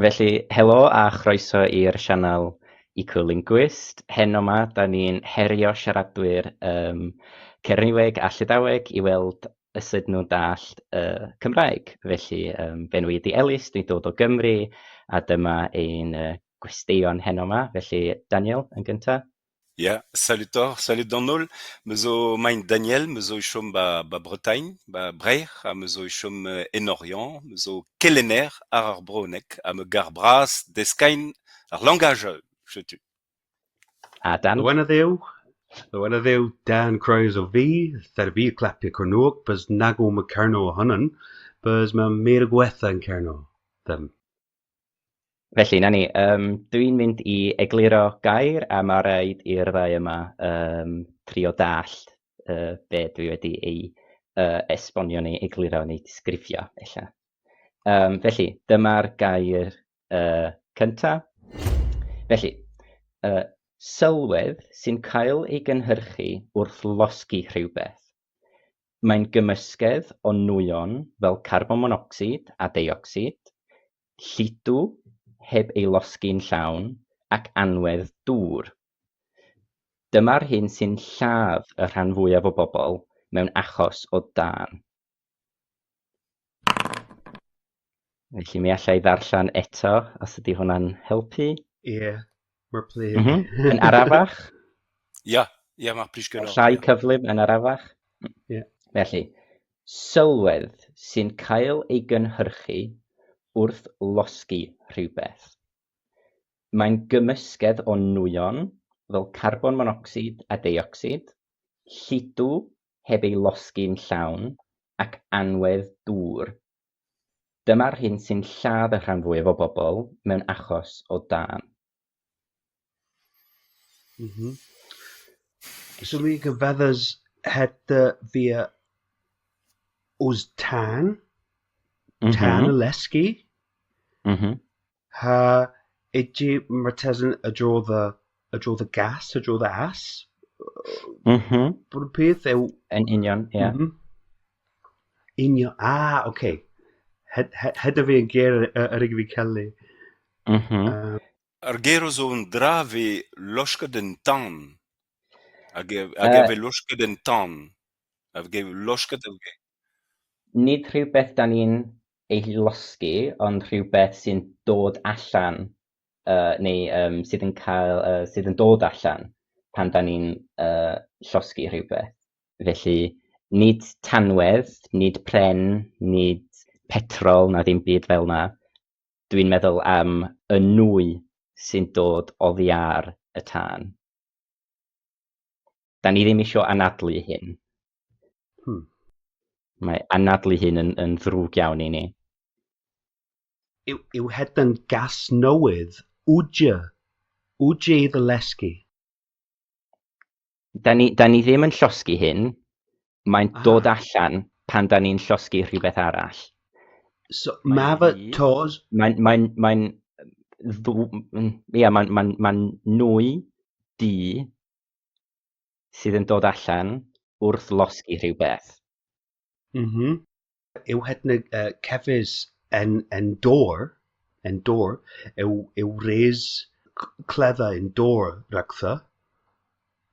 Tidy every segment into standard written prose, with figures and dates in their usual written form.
Felly, helo a chroeso i'r sianel Eco-Linguist. Heno yma, da ni'n herio siaradwyr Cerniweg a Llydaweg i weld y sut nhw'n dallt Cymraeg. Felly, benwi ydi Elis, dwi'n dod o Gymru, a dyma ein gwesteion heno yma. Felly, Daniel, yn gyntaf. Ja, salut Donol. Me zo mein Daniel, me zo chom ba Bretagne, ba Breir, a me zo chom en Orient, me zo kelener ar bronek, a me gar bras deskain ar langage, je tu. A Dan. Lwana ddew Dan Croes o fi, thar fi clapio cornwg, bys nago ma cerno o hynny, bys ma meir gwetha yn cerno. Them. Felly, na ni, dwi'n mynd i egluro gair a mae rhaid i'r ddau yma trio dallt be dwi wedi ei esbonio neu egluro neu disgrifio. Felly, dyma'r gair cyntaf. Felly, sylwedd sy'n cael ei gynhyrchu wrth losgi rhywbeth. Mae'n gymysgedd o nwyon fel carbon monocsid a deuocsid, lludw heb ei losgi'n llawn ac anwedd dŵr. Dyma'r hyn sy'n lladd y rhan fwyaf o bobl mewn achos o dan. Felly mi allai ddarllen eto, os ydy hwnna'n helpu. Ie, mae'r plig. Yn arafach. Ja, mae'r plis gynnal. Llai cyflym yn arafach. Ie. Felly, sylwedd sy'n cael ei gynhyrchu wrth losgi rhywbeth. Mae'n gymysgedd o nwyon fel carbon monocsid a deuocsid, lludw heb ei losgi'n llawn ac anwedd dŵr. Dyma'r hyn sy'n lladd y rhan fwyaf o bobl mewn achos o dan. So mi gyfeddys het via oes tan y lesgi, ha edgy martesan a draw the gas, a draw the as. Bod y peth yw... Yn union, ie. Union, okay. Het fi yn ger ar ag fi celli. Ar ger o zo'n dra fi loschke den tan. Ag efe loschke den tan. Ag efe loschke den... Nid rhywbeth da ni'n ei losgi, ond rhywbeth sy'n dod allan, neu sydd yn dod allan pan da ni'n llosgi rhywbeth. Felly, nid tanwedd, nid pren, nid petrol, na ddim byd fel na. Dwi'n meddwl am y nwy sy'n dod oddi ar y tân. Da ni ddim eisiau anadlu hyn. Mae anadlu hyn yn ddrwg iawn i ni. Yw hedyn gas newydd, wdja i ddylesgu? Da ni ddim yn llosgi hyn, mae'n dod allan pan da ni'n llosgi rhywbeth arall. So, mae fe tos... Mae'n nwy di sydd yn dod allan wrth losgi rhywbeth. Yw hedyn cefys yn dor, yw reis cledda yn dor ragtha,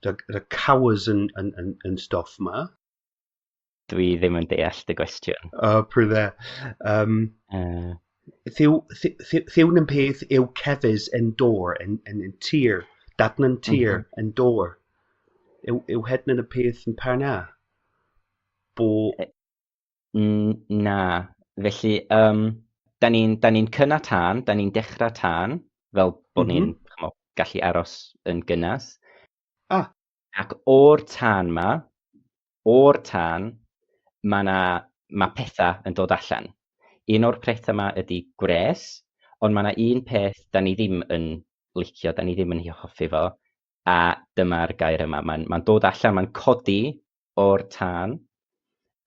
y cawys yn stoff ma. Dwi ddim yn deall dy gwestiwn. Prydde. Thiwn yn peth yw cefys yn dor, yn tir, dadn yn tir yn dor. Yw hedyn y peth yn parna? Na. Felly, da ni'n cynnau tân, da ni'n dechrau tân, fel bod ni'n gallu aros yn gynnas. Ac o'r tân, mae pethau yn dod allan. Un o'r pethau yma ydy gwres, ond mae yna un peth da ni ddim yn licio, da ni ddim yn hoffi fo, a dyma'r gair yma. Mae'n dod allan, mae'n codi o'r tân,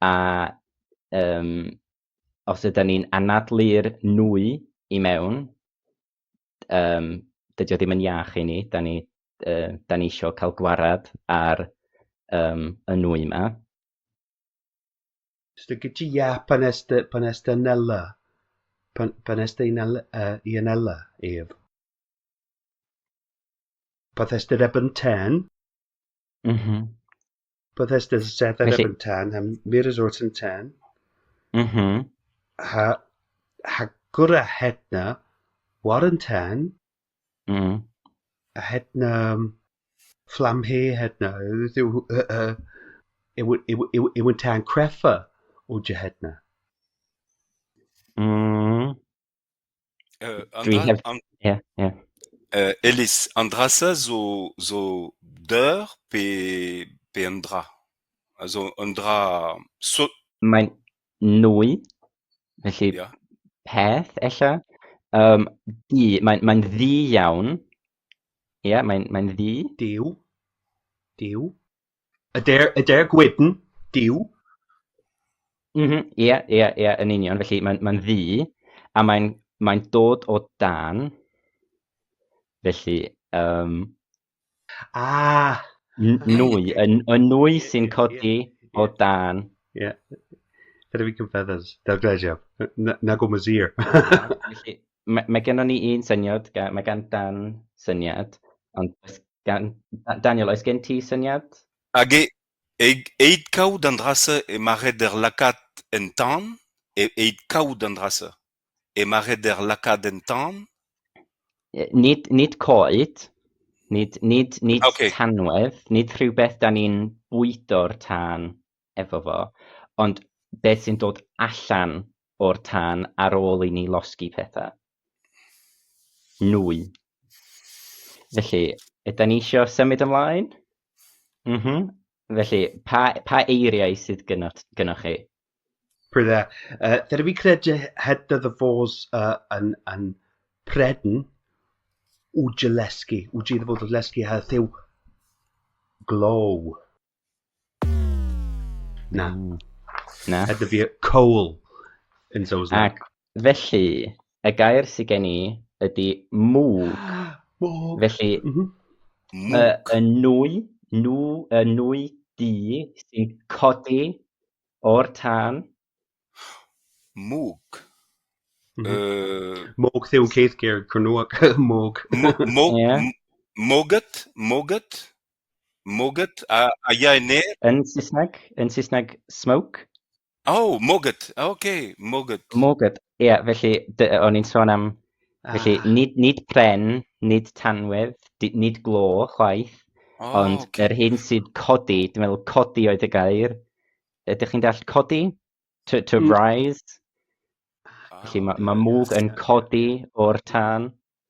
a os ydyn ni'n anadlu'r nwy i mewn, dydy o ddim yn iach i ni, da ni eisiau cael gwarad ar y nwy yma. So gyda ia pan est nella? Pan est i anella ef. Pan est yr ebyn ten. Pan est yr sedd yr Felly, ebyn ten. Mir is o'r ten. Ha gwrra hedna. War yn ten. A hedna flam he hedna. Yw yn tan creffa o dy hedna. Elis, andrasa zo deur pe an dra. Also an dra so... Mae'n nwy, felly Yeah. peth, ella. Mae'n ddi iawn. Ie, mae'n ddi. Diw. Yder gwydn. Diw. Ie, yn union. Felly mae'n ddi, a mae'n dod o dan. Felly, nwy. Y nwy sy'n codi o dan. Yeah. Dyna fi cyfeddys. Delgleisiaf. Nag o Mazir. Felly, mae gennym ni un syniad, mae gan Dan syniad, ond Daniel, oes gen ti syniad? Hag eid kaout andrasa e mare der lakat en tan, eid kaout andrasa e mare der lakat en tan. Nid coed, nid Okay. tanwedd, nid rhywbeth da ni'n bwydo'r tân efo fo, ond beth sy'n dod allan o'r tân ar ôl i ni losgi pethau. Nwy. Felly, ydyn ni eisiau symud ymlaen? Felly, pa eiriau sydd gynnwch chi? Prydda. Dyna fi credu hedda dy fos yn predn o gilesgi. O gyda fod o lesgi ha ddiw glow. Na. Hedda fi coal yn Saesneg. Ac felly, y gair sydd gen i ydy mwg. Mwg. Felly, y nwy di sy'n codi o'r tân. Mwg. Mwg ddiw ceithgyr, Cornwag. Mwg. Moget, a ia ene? Yn Saesneg, smoke. Oh, moget, okay, moget. Moget, ie, felly, o'n i'n sôn am, felly, nid pren, nid tanwydd, nid glo, chwaith, ond yr hyn sydd codi, dwi'n meddwl codi oedd y gair. Ydych chi'n dall codi? To rise? Felly, mae mwg yn codi o'r tân.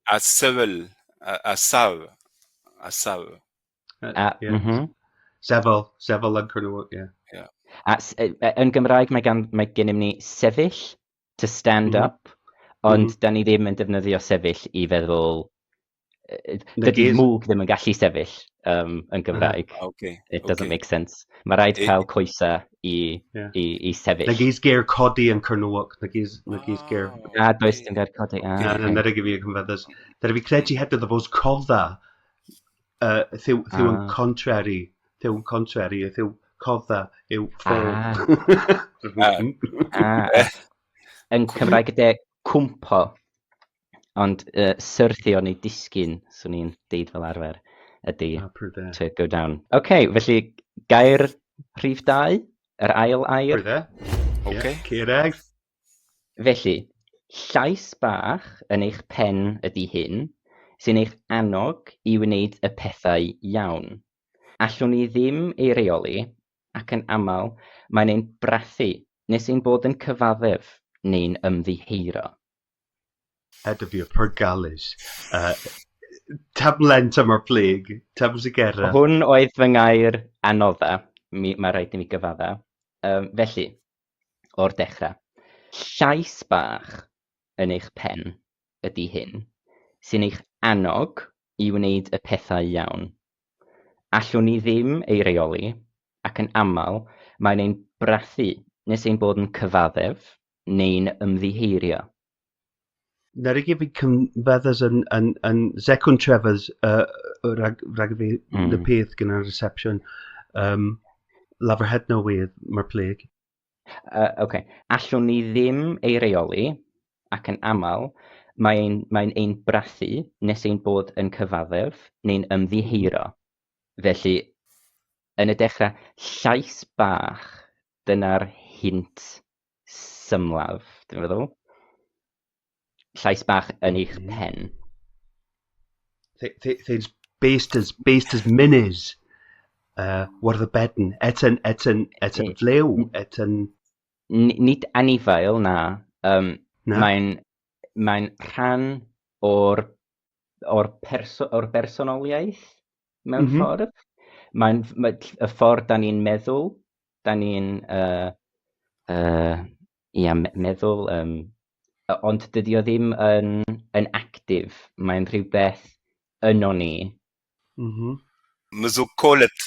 A sefel, a saw. Sefel yn Cornwag, ie. Yn Gymraeg mae gennym ni sefyll, to stand up, ond da ni ddim yn defnyddio sefyll i feddwl... Dydy mwg ddim yn gallu sefyll yn Gymraeg. It doesn't make sense. Mae rhaid cael coesa i sefyll. Nag is gair codi yn Cornwag. Nag is gair... does dim gair codi. Nid ag i fi cyfeddys. Dyna fi credu hedda dy fos codda ddiw yn contrary. Ddiw yn contrary. Ddiw codda yw ffôl. Yn Cymraeg ydy cwmpo. Ond syrthio neu disgyn, swn i'n deud fel arfer, ydy to go down. Felly gair rhif 2, yr ail air. Cireg. Felly, llais bach yn eich pen ydy hyn, sy'n eich annog i wneud y pethau iawn. Allwn ni ddim ei reoli, ac yn aml, mae'n ein brathu, nes ein bod yn cyfaddef neu'n ymddiheuro. Edda fi o pergalus. Tablen tamar pleg. Tabs y gerra. Hwn oedd fy ngair anodda. Mae rhaid i mi gyfadda. Felly, o'r dechrau. Llais bach yn eich pen ydy hyn, sy'n eich annog i wneud y pethau iawn. Allwn ni ddim ei reoli, ac yn aml, mae'n ein brathu nes ein bod yn cyfaddef neu'n ymddiheirio. Na'r i fi cyfeddys yn secwn trefys rhag fi y peth gyda'r reception lafar hedno wedd mae'r pleg. Allwn ni ddim ei reoli, ac yn aml, mae'n ein brathu nes ein bod yn cyfaddef neu'n ymddiheuro. Felly, yn y dechrau, llais bach, dyna'r hint symlaf, dwi'n meddwl. Llais bach yn eich pen. Things based as minis. Wrth y bedyn. Et yn flew. Nid anifail, na. Mae'n rhan o'r bersonoliaeth mewn ffordd. Mae'n y ffordd da ni'n meddwl, da ni'n meddwl, ond dydy o ddim yn actif. Mae'n rhywbeth yno ni. Mesocolet.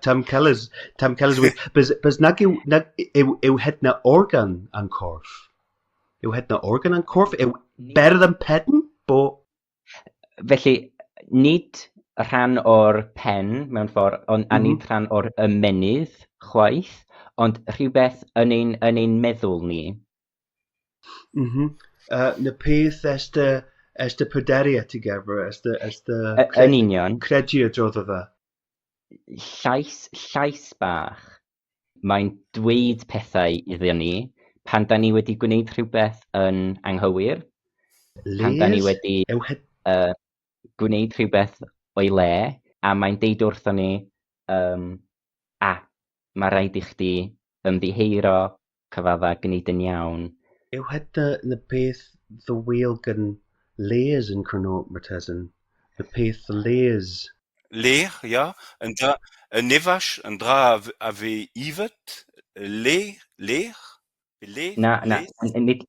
Tam Kellers with bys nag yw hedna organ yn corff. Yw hedna organ yn corff? Yw berdd yn pedn? Felly, nid rhan o'r pen mewn ffordd, a nid rhan o'r ymenydd chwaith, ond rhywbeth yn ein meddwl ni. Na peth esta pryderia together, esta Yn union. Credu drodd o dda. Llais bach. Mae'n dweud pethau iddyn ni pan da ni wedi gwneud rhywbeth yn anghywir. Pan da ni wedi gwneud rhywbeth o'i le, a mae'n deud wrthon ni, mae rhaid i chdi ymddiheuro, cyfadda, gwneud yn iawn. Yw hedna na peth ddwyl gan lees yn Cyrno Martesan? Na peth lees? Leer, ja. En nefas, en dra a fe ifet, leer. Na, nid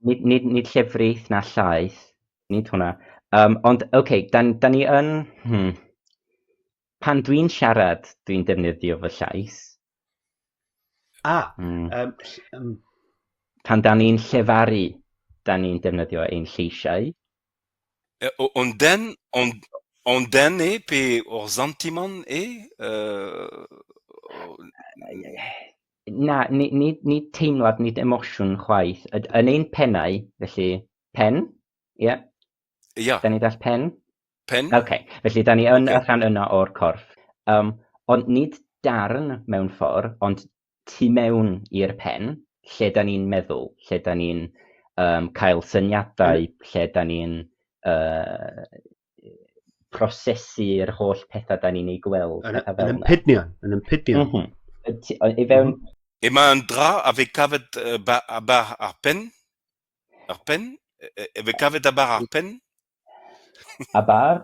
llefrith na llaeth, nid hwnna. Ond, da ni yn... Pan dwi'n siarad, dwi'n defnyddio fy llais. Pan da ni'n llefaru, da ni'n defnyddio ein lleisiau. Ond den pe o'r zantiman Na, nid teimlad, nid emosiwn chwaith. Yn ein pennau, felly, pen, ie? Ja. Da ni dall pen? Pen. Felly, da ni yn y rhan yna o'r corff. Ond nid darn mewn ffordd, ond tu mewn i'r pen, lle da ni'n meddwl, lle da ni'n cael syniadau, lle da ni'n prosesu'r holl pethau da ni'n ei gweld. Yn ympydnion. I fewn... Mae'n dra a fe cafod bar ar pen? Ar pen? E fe cafod a bar ar pen? A bar?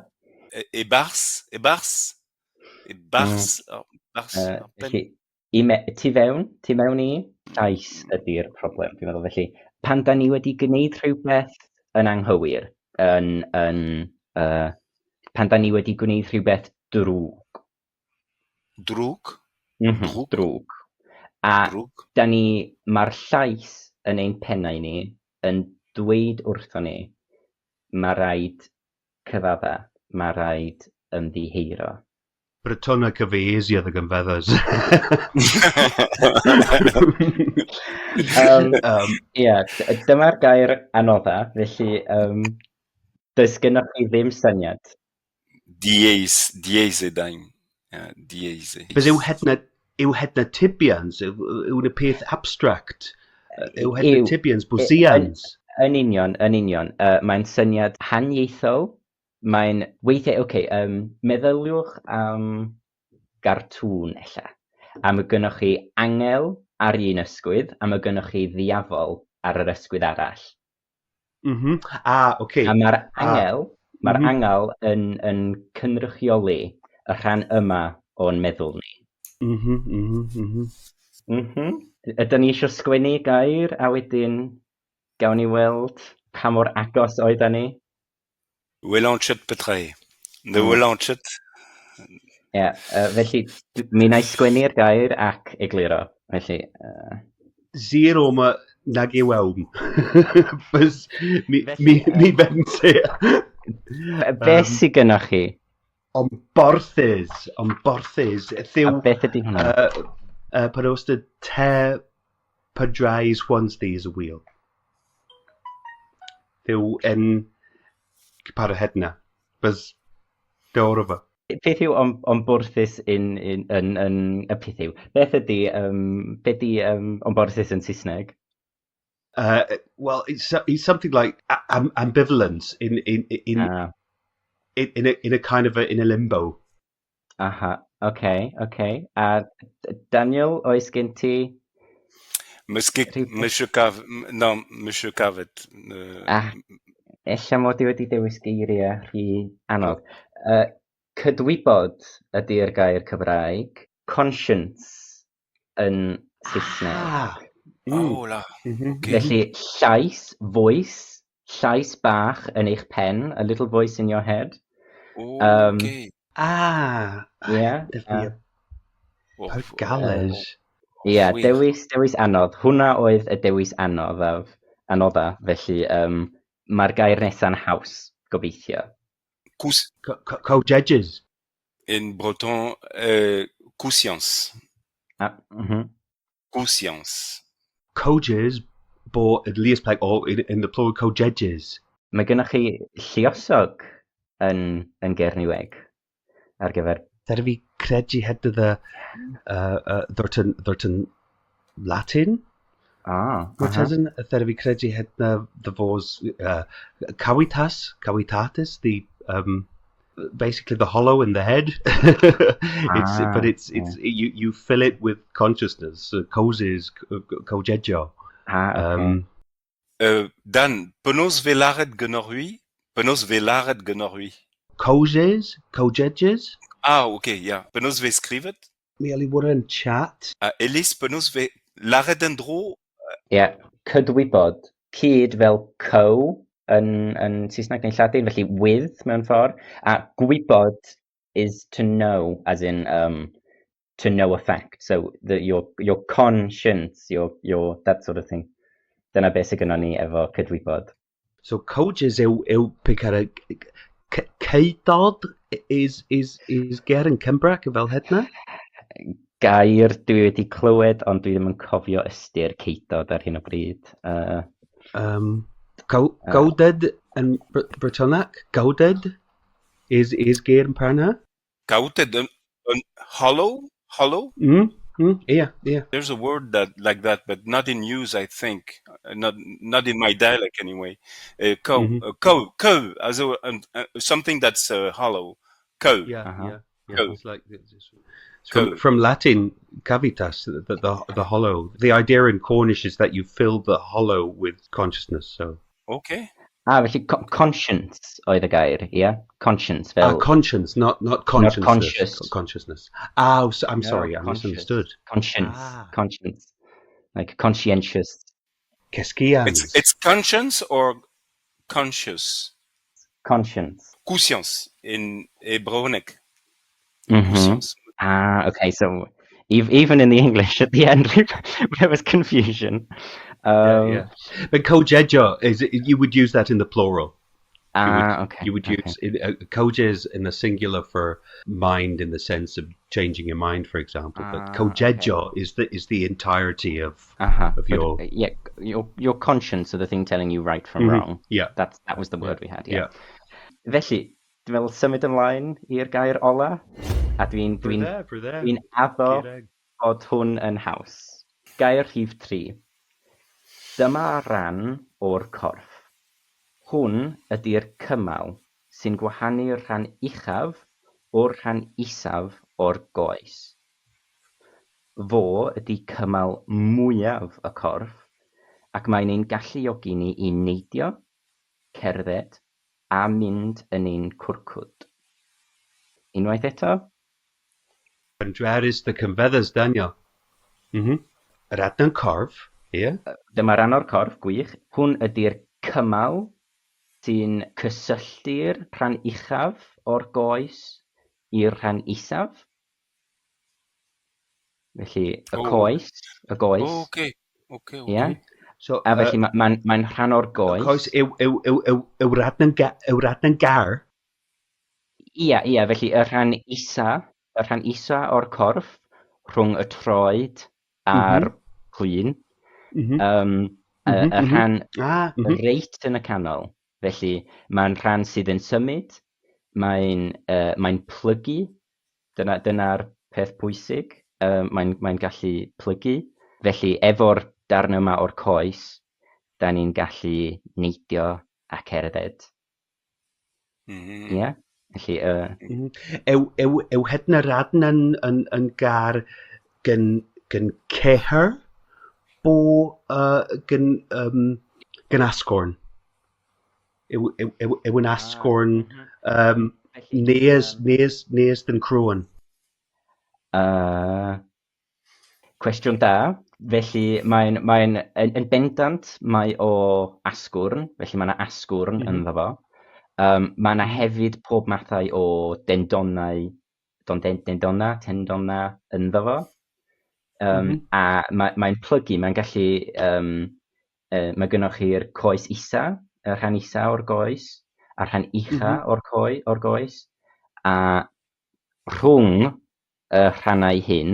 E bars ar pen? Tu fewn i, llais ydy'r problem, dwi'n meddwl. Felly, pan da ni wedi gwneud rhywbeth yn anghywir, pan da ni wedi gwneud rhywbeth drwg. Drwg? Drwg. A mae'r llais yn ein pennau ni yn dweud wrtho ni, mae rhaid cyfadda, mae rhaid ymddiheuro. Brythonic cyfeisiad ag yn fedders. Dyma'r gair anodda, felly does gennych chi ddim syniad. Diese dain. Diese. Bys yw hedna tibians, yw na peth abstract, yw hedna tibians, bwsians. Yn union. Mae'n syniad haniaethol. Mae'n weithiau, meddyliwch am gartŵn ella. A mae gennych chi angel ar un ysgwydd, a mae gennych chi ddiafol ar yr ysgwydd arall. A mae'r angel yn cynrychioli y rhan yma o'n meddwl ni. Ydyn ni eisiau sgwennu gair, a wedyn gawn ni weld pa mor agos oedden ni? Welanchet petrau. De welanchet. Felly, mi wna i sgwennu'r gair ac egluro. Felly... Zero ma nag i wewn. Mi fe'n se. Beth sydd gynnwch chi? Ond borthys. A beth ydy hwnna? Pan os dy te padrais once these a wheel. Dyw en par o hedna. Bys dawr Beth yw o'n bwrthus yn y peth yw? Beth ydy o'n bwrthus yn Saesneg? Well, it's something like ambivalence in a kind of in a limbo. Aha, okay. A Daniel, oes gen ti? Monsieur Cavett. Ella mod i wedi dewis geiriau rhy anodd. Cydwybod ydy'r gair Cymraeg. Conscience yn Saesneg. Là. Okay. Felly llais, voice, llais bach yn eich pen, a little voice in your head. Okay. Yeah. Galles. Ie, dewis anodd. Hwna oedd y dewis anodda, felly mae'r gair nesa'n haws, gobeithio. Co-judges. In Breton, conscience. Conscience. Co-judges, but at least like all in the plural co-judges. Mae gennych chi lluosog yn Gerniweg ar gyfer... That fi credu hyd the ddwrton Latin. Which isn't that fi credu hyd the vos cavitatis, the basically the hollow in the head. It's you fill it with consciousness. Causes co-jejo. Dan, penos velaret genorui? Causes, co-jejes. Okay, yeah. Penos ve skrivet? Mi ali wara yn chat. Elis, penos ve laret yn dro? Ie, cydwybod. Cyd fel co yn Saesneg neu'n Lladin, felly with mewn ffordd. A gwybod is to know, as in to know a fact. So your conscience, your that sort of thing. Dyna beth sydd gynnon ni efo cydwybod. So coaches yw picar a ceidod is ger yn Cymraeg fel hydna? Gair dwi wedi clywed, ond dwi ddim yn cofio ystyr ceidod ar hyn o bryd. Gawded yn Brythonic? Gawded is ger yn Parna? Gawded yn hollow? Hollow? Yeah. There's a word like that, but not in use, I think. Not in my dialect anyway. Co, as something that's hollow. Co. Yeah. Co. It's like from Latin cavitas, the hollow. The idea in Cornish is that you fill the hollow with consciousness. So. Okay. Felly conscience oedd y gair, yeah? Conscience fel... conscience, not consciousness. Not conscious. Consciousness. So, I'm sorry, I misunderstood. Conscience. Like conscientious. Kescians. It's conscience or conscious? Conscience. Conscience in Brythonic. Conscience. Okay, so even in the English at the end there was confusion. Yeah. But co-jejo is you would use that in the plural. Okay. You would use co-jes in the singular for mind in the sense of changing your mind, for example. But co-jejo is the entirety of your your conscience, so the thing telling you right from wrong. Yeah, that was the word we had. Yeah. Felly, dwi'n meddwl symud ymlaen i'r gair ola, a dwi'n addo bod hwn yn haws. Gair rhif 3. Dyma ran o'r corff. Hwn ydy'r cymal sy'n gwahanu'r rhan uchaf o'r rhan isaf o'r goes. Fo ydy cymal mwyaf y corff, ac mae'n ein galluogi ni i neidio, cerdded, a mynd yn ein cwrcwd. Unwaith eto? Andreris the Convedders, Daniel. Yr adnan corff, ie? Dyma ran o'r corff, gwych. Hwn ydy'r cymal sy'n cysylltu'r rhan uchaf o'r goes i'r rhan isaf. Felly, y goes. Okay. Yeah. So, a felly mae'n rhan o'r goes. Y goes yw radnan gar. Ia, felly y rhan isa o'r corff rhwng y troed a'r clun. Y rhan reit yn y canol. Felly mae'n rhan sydd yn symud, mae'n plygu, dyna'r peth pwysig, mae'n gallu plygu. Felly efo'r darn yma o'r coes, da ni'n gallu neidio a cerdded. Ie? Felly... Yw hedna radn yn gar gan ceher bo gan asgwrn? Yw yn asgwrn nes dyn crwn? Cwestiwn da. Felly mae'n yn bendant mae o asgwrn, felly mae yna asgwrn ynddo fo. Mae yna hefyd pob mathau o tendona ynddo fo. A mae'n plygu, mae'n gallu, mae gennych chi'r coes isa, y rhan isa o'r goes, a'r rhan ucha o'r goes, a rhwng y rhannau hyn,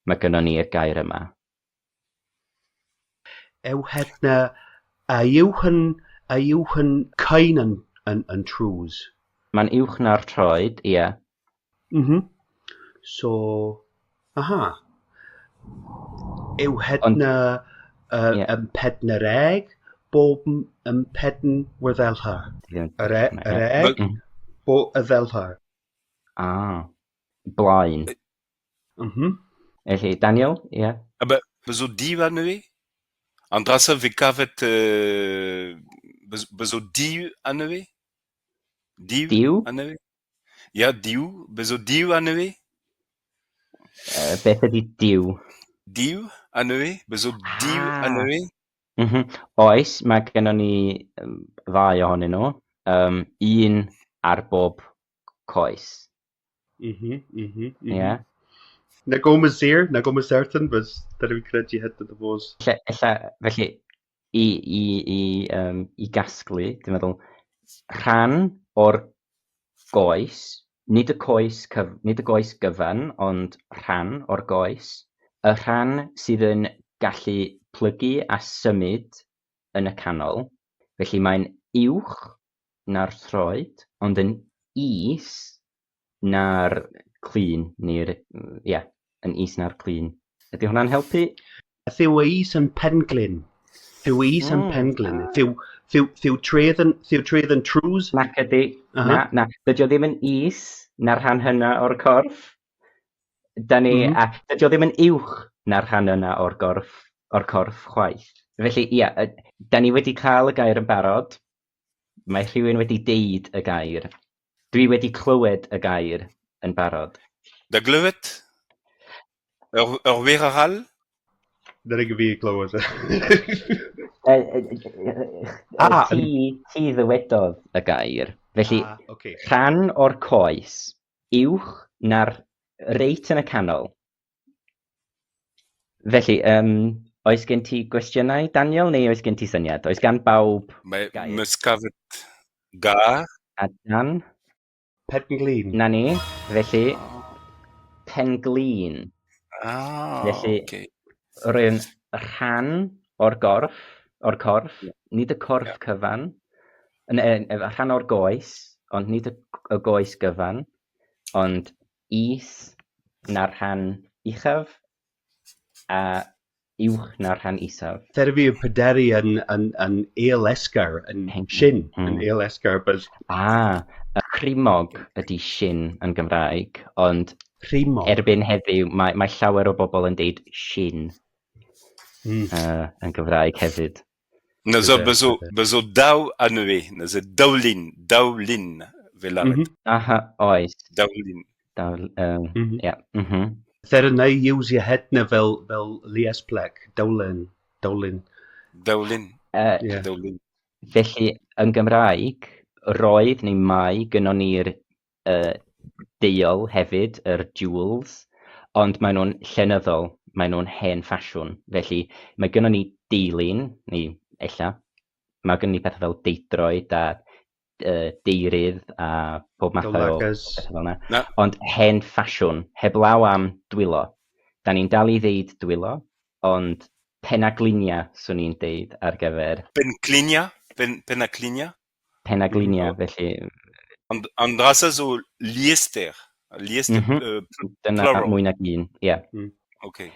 mae gennym ni'r gair yma. Yw hedna, a yw hyn cain yn trws? Mae'n uwch na'r troed, ie. So, yw hedna yn pedna'r eg, bob yn pedn wyddelhar? Yr eg, bob y ddelhar? Blaen. Felly, Daniel, ie. Bezo diw anna vi? Andrasa vi kavet bezo diw anna vi? Diw? Anna vi? Ja, diw. Bezo diw anna vi? Beth ydy diw? Diw anna vi? Bezo diw anna vi? Oes, mae gennym ni ddau ohonyn nhw. Un ar bob coes. Ie. Na goma certain, bys da fi'n credu hyd yn y fos. Felly, i gasglu, dwi'n meddwl, rhan o'r goes, nid y goes gyfan, ond rhan o'r goes, y rhan sydd yn gallu plygu a symud yn y canol. Felly mae'n uwch na'r troed, ond yn is na'r clun, yn is na'r clun. Ydy hwnna'n helpu? Ddiw is yn penglin. Ddiw tredd yn trws? Nac ydy. Na. Dydy o ddim yn is na'r rhan hynna o'r corff. Dydy o ddim yn uwch na'r rhan hynna o'r corff chwaith. Felly, da ni wedi cael y gair yn barod. Mae rhywun wedi deud y gair. Dwi wedi clywed y gair yn barod. Da glywed? Yr wir ar hal? Dyna fi clywed. Ti ddywedodd y gair. Felly, rhan o'r coes, uwch na'r reit yn y canol. Felly, oes gen ti gwestiynau, Daniel, neu oes gen ti syniad? Oes gan bawb gair? Mysgafed gar. A Dan? Penglin. Na ni, felly, penglin. Felly, rwy'n rhan o'r corff, nid y corff cyfan, rhan o'r goes, ond nid y goes gyfan, ond is na'r rhan uchaf a uwch na'r rhan isaf. Dyna fi y pryderu yn eil-esgar, yn shin, yn eil-esgar. Y crimog ydy shin yn Gymraeg, ond erbyn heddiw mae llawer o bobl yn deud shin yn Gymraeg hefyd. Na zo bezo daw anna vi, na zo dawlin fel arfer. Oes. Dawlin. Dyna na i iwsio hedna fel liesplec, dawlin. Felly, yn Gymraeg, roedd neu mae gynnon ni'r deol hefyd, yr jewels, ond maen nhw'n llenyddol, maen nhw'n hen ffasiwn. Felly, mae gynnon ni deilin, neu ella, mae gynnon ni pethau fel deidroed a deirydd a pob math o bethau fel yna. Ond hen ffasiwn, heblaw am dwylo. da ni'n dal I ddeud dwylo, ond penaglunia swn i'n deud ar gyfer. Penclinia? Penaclinia? Penaglunia, felly. Andrasa zo liester. Liester Dyna plural. mwy nag un, yeah. Okay.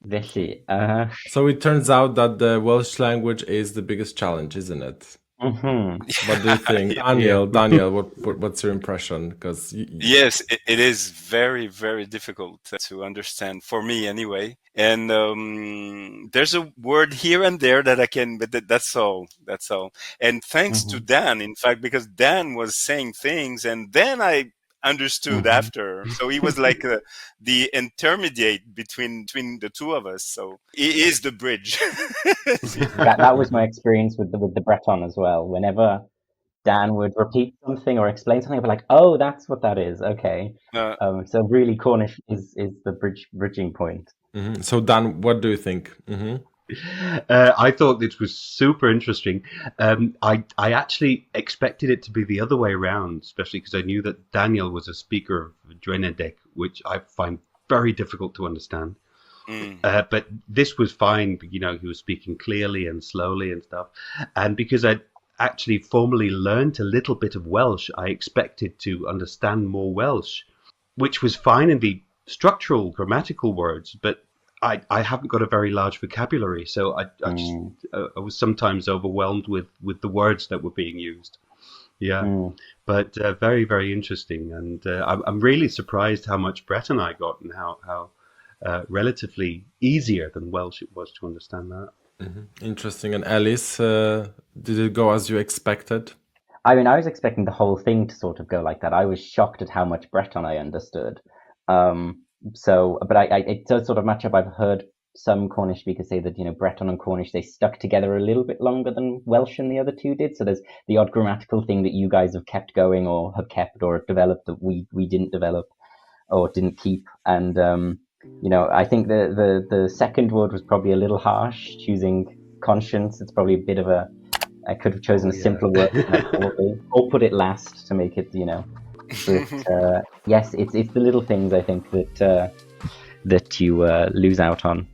Felly, So it turns out that the Welsh language is the biggest challenge, isn't it? What do you think? Daniel, what's your impression? Because yes, it is very, very difficult to understand, for me anyway. And there's a word here and there that I can, but that's all. And thanks to Dan, in fact, because Dan was saying things and then I understood after. So he was like the intermediate between the two of us. So he is the bridge. that was my experience with the Breton as well. Whenever Dan would repeat something or explain something, I'd be like, oh, that's what that is. Okay. So really Cornish is the bridging point. So Dan, what do you think? I thought this was super interesting. I actually expected it to be the other way around, especially because I knew that Daniel was a speaker of Drenedec, which I find very difficult to understand. But this was fine. He was speaking clearly and slowly and stuff. And because I'd actually formally learned a little bit of Welsh, I expected to understand more Welsh, which was fine in the structural, grammatical words, but I haven't got a very large vocabulary, so I was sometimes overwhelmed with the words that were being used. Yeah, but very, very interesting, and I'm really surprised how much Breton I got and how relatively easier than Welsh it was to understand that. Interesting. And Alice, did it go as you expected? I mean, I was expecting the whole thing to sort of go like that. I was shocked at how much Breton I understood. But it does sort of match up. I've heard some Cornish speakers say that, Breton and Cornish, they stuck together a little bit longer than Welsh and the other two did. So there's the odd grammatical thing that you guys have kept going or have kept or developed that we didn't develop or didn't keep. And, I think the second word was probably a little harsh, choosing conscience. It's probably a bit of I could have chosen a simpler word or put it last to make it, But yes, it's the little things I think that you lose out on.